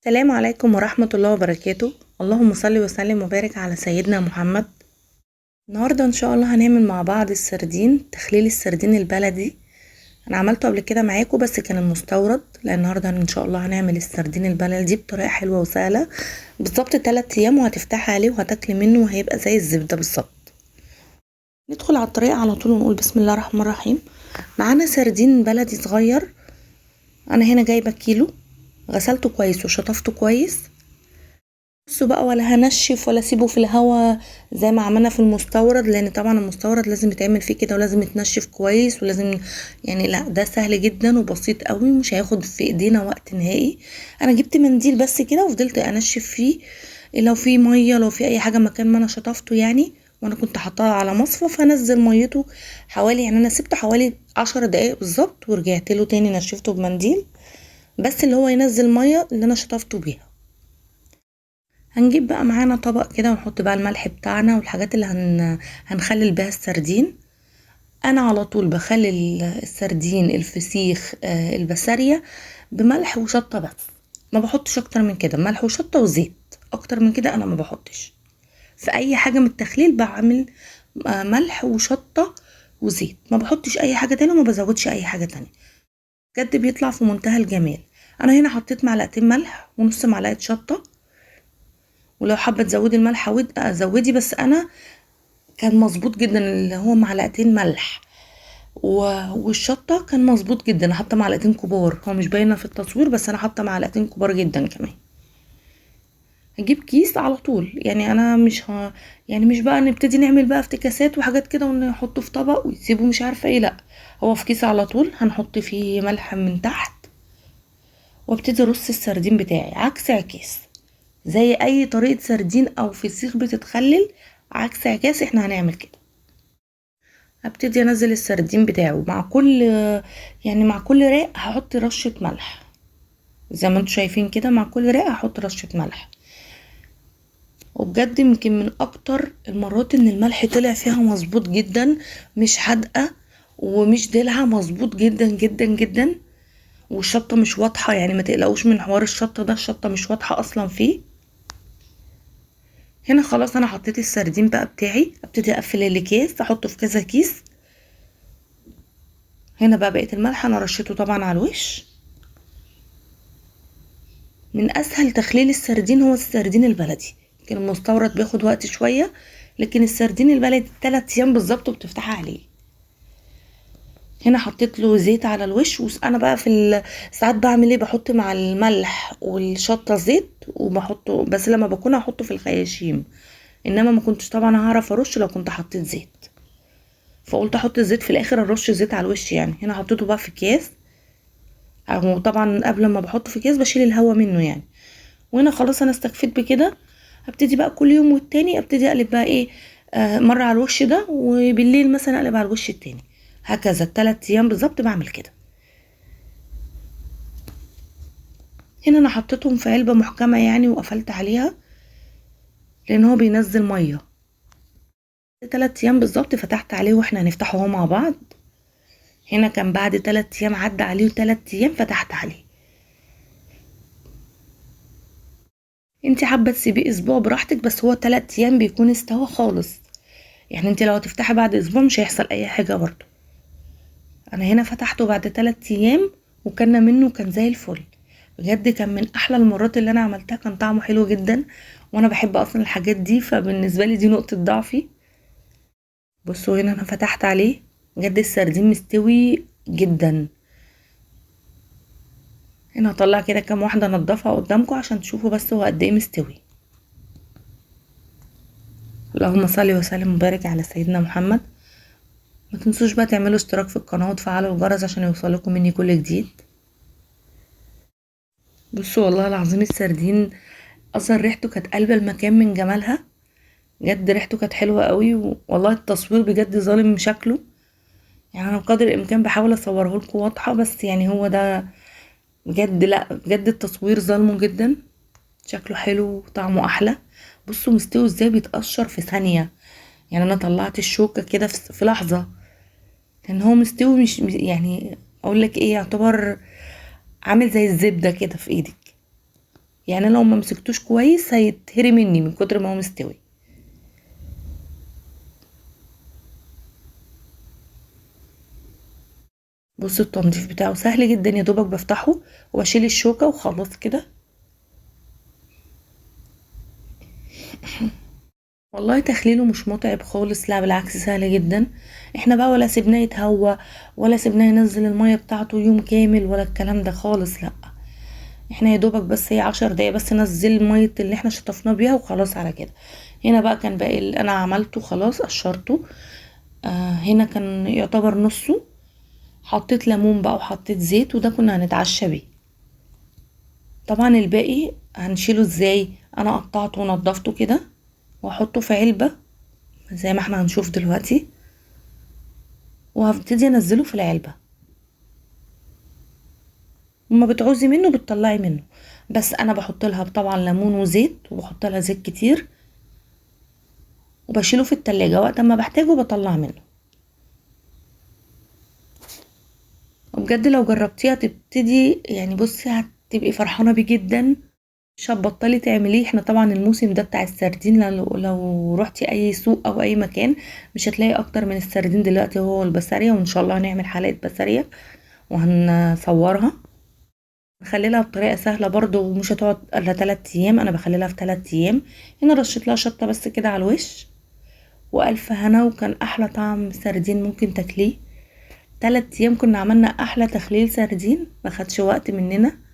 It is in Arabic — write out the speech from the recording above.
السلام عليكم ورحمة الله وبركاته. اللهم صل وسلم وبارك على سيدنا محمد. النهاردة ان شاء الله هنعمل مع بعض السردين، تخليل السردين البلدي. انا عملته قبل كده معاكم بس كان المستورد، لان النهاردة ان شاء الله هنعمل السردين البلدي بطريقة حلوة وسهلة بالظبط 3 ايام، وهتفتحي عليه وهتاكلي منه وهيبقى زي الزبدة بالظبط. ندخل على الطريقة على طول ونقول بسم الله الرحمن الرحيم. معانا سردين بلدي صغير، انا هنا جايبة كيلو، غسلته كويس وشطفته كويس. بصوا بقى، ولا هنشف ولا اسيبه في الهوا زي ما عملنا في المستورد، لان طبعا المستورد لازم يتعمل فيه كده ولازم يتنشف كويس ولازم يعني، لا ده سهل جدا وبسيط قوي ومش هياخد في ايدينا وقت نهائي. انا جبت منديل بس كده وفضلت انشف فيه، لو في ميه لو في اي حاجه مكان ما انا شطفته يعني، وانا كنت حطاها على مصفى فنزل ميته حوالي، يعني انا سبته حوالي 10 دقايق بالظبط ورجعت له تاني نشفته بمنديل بس اللي هو ينزل ميه اللي انا شطفته بيها. هنجيب بقى معانا طبق كده ونحط بقى الملح بتاعنا والحاجات اللي هنخلل بيها السردين. انا على طول بخلل السردين الفسيخ البسارية بملح وشطة بس، ما بحطش اكتر من كده، ملح وشطة وزيت، اكتر من كده انا ما بحطش. في اي حاجة من التخليل بعمل ملح وشطة وزيت، ما بحطش اي حاجة تانية وما بزودش اي حاجة تانية، بجد بيطلع في منتهى الجمال. انا هنا حطيت معلقتين ملح ونص معلقة شطة، ولو حابه تزودي الملح زودي، بس انا كان مظبوط جدا اللي هو معلقتين ملح والشطه كان مظبوط جدا، انا حاطه معلقتين كبار، هو مش باينه في التصوير بس انا حاطه معلقتين كبار جدا كمان. هجيب كيس على طول، يعني انا يعني مش بقى نبتدي نعمل بقى افتكاسات وحاجات كده ونحطه في طبق ويسيبه مش عارفه ايه، لا هو في كيس على طول هنحط فيه ملح من تحت، وابتدي ارص السردين بتاعي عكس عكاس زي اي طريقة سردين او فسيخ بتتخلل، عكس عكاس احنا هنعمل كده. هبتدي انزل السردين بتاعه مع كل، يعني مع كل رق هحط رشة ملح زي ما انتوا شايفين كده، مع كل رق هحط رشة ملح. وبجد يمكن من اكتر المرات ان الملح طلع فيها مظبوط جدا، مش حادقة ومش دلعة، مظبوط جدا جدا جدا. والشطة مش واضحة، يعني ما تقلقوش من حوار الشطة ده، الشطة مش واضحة اصلا فيه. هنا خلاص انا حطيت السردين بقى بتاعي، ابتدي اقفل الاكياس احطه في كذا كيس. هنا بقى بقيت الملح انا رشيته طبعا على الوش. من اسهل تخليل السردين هو السردين البلدي، يمكن المستورد بياخد وقت شويه، لكن السردين البلدي 3 ايام بالظبط وبتفتحي عليه. هنا حطيت له زيت على الوش، وانا بقى في ساعات بعمل ايه، بحط مع الملح والشطه زيت وبحطه، بس لما بكون احطه في الخياشيم، انما ما كنتش طبعا هعرف ارش لو كنت حطيت زيت، فقلت احط الزيت في الاخر، ارش زيت على الوش يعني. هنا حطيته بقى في اكياس، وطبعا قبل ما بحطه في اكياس بشيل الهواء منه يعني. وهنا خلاص انا استكفيت بكده. هبتدي بقى كل يوم والتاني ابتدي اقلب بقى ايه، مره على الوش ده وبالليل مثلا اقلب على الوش التاني، هكذا 3 ايام بالظبط بعمل كده. هنا انا حطيتهم في علبه محكمه يعني وقفلت عليها لان هو بينزل ميه. 3 ايام بالظبط فتحت عليه واحنا هنفتحه هو مع بعض. هنا كان بعد 3 ايام، عدى عليه 3 ايام فتحت عليه. انت حابه تسيبيه اسبوع براحتك، بس هو 3 ايام بيكون استوى خالص، يعني انت لو هتفتحي بعد اسبوع مش هيحصل اي حاجه برضه. انا هنا فتحته بعد 3 ايام وكلنا منه كان زي الفل، بجد كان من احلى المرات اللي انا عملتها، كان طعمه حلو جدا وانا بحب اصلا الحاجات دي، فبالنسبه لي دي نقطه ضعفي. بصوا هنا انا فتحت عليه، بجد السردين مستوي جدا. هنا هطلع كده كام واحده انضفها قدامكم عشان تشوفوا بس هو قد ايه مستوي. اللهم صل وسلم وبارك على سيدنا محمد. ما تنسوش بقى تعملوا اشتراك في القناه وتفعلوا الجرس عشان يوصلكم مني كل جديد. بصوا والله العظيم السردين اصلا ريحته كانت قلبة المكان من جمالها، بجد ريحته كانت حلوه قوي، والله التصوير بجد ظالم شكله، يعني انا بقدر الامكان بحاول اصوره لكم واضحه، بس يعني هو ده بجد، لا بجد التصوير ظالمه جدا. شكله حلو وطعمه احلى. بصوا مستوي ازاي، بيتقشر في ثانيه، يعني انا طلعت الشوكه كده في لحظه، لان هو مستوي مش يعني اقول لك ايه، يعتبر عامل زي الزبده كده في ايدك. يعني لو ما مسكتوش كويس هيتهري مني من كتر ما هو مستوي. بصوا التنظيف بتاعه سهل جدا، يا دوبك بفتحه واشيل الشوكة وخلاص كده. والله تخليله مش متعب خالص، لا بالعكس سهل جدا. احنا بقى ولا سيبناه يتهوى ولا سيبناه ينزل المية بتاعته يوم كامل ولا الكلام ده خالص، لا. احنا يا دوبك بس هي 10 دقايق بس نزل المية اللي احنا شطفناه بيها وخلاص على كده. هنا بقى كان باقي اللي انا عملته خلاص قشرته. هنا كان يعتبر نصه. حطيت ليمون بقى وحطيت زيت، وده كنا هنتعشى بيه. طبعا الباقي هنشيله ازاي؟ انا قطعته ونضفته كده واحطه في علبة زي ما احنا هنشوف دلوقتي، وهبتدي انزله في العلبة. وما بتعوزي منه بتطلعي منه، بس انا بحط لها طبعا ليمون وزيت، وبحط لها زيت كتير، وبشيله في التلاجة وقت ما بحتاجه بطلع منه. وبجد لو جربتيها تبتدي يعني بصي هتبقي فرحانة بيه جدا، مش هتبطلي تعمليه. احنا طبعا الموسم ده بتاع السردين، لو رحتي اي سوق او اي مكان مش هتلاقي اكتر من السردين دلوقتي هو البسارية. وان شاء الله هنعمل حلقة بسارية وهنصورها. نخليلها بطريقة سهلة برضو ومش هتقعد الا 3 ايام، انا بخليلها في 3 ايام. هنا رشيت لها شطة بس كده على الوش، والف هنا. وكان احلى طعم سردين ممكن تاكليه. 3 ايام كنا عملنا احلى تخليل سردين، ما خدش وقت مننا.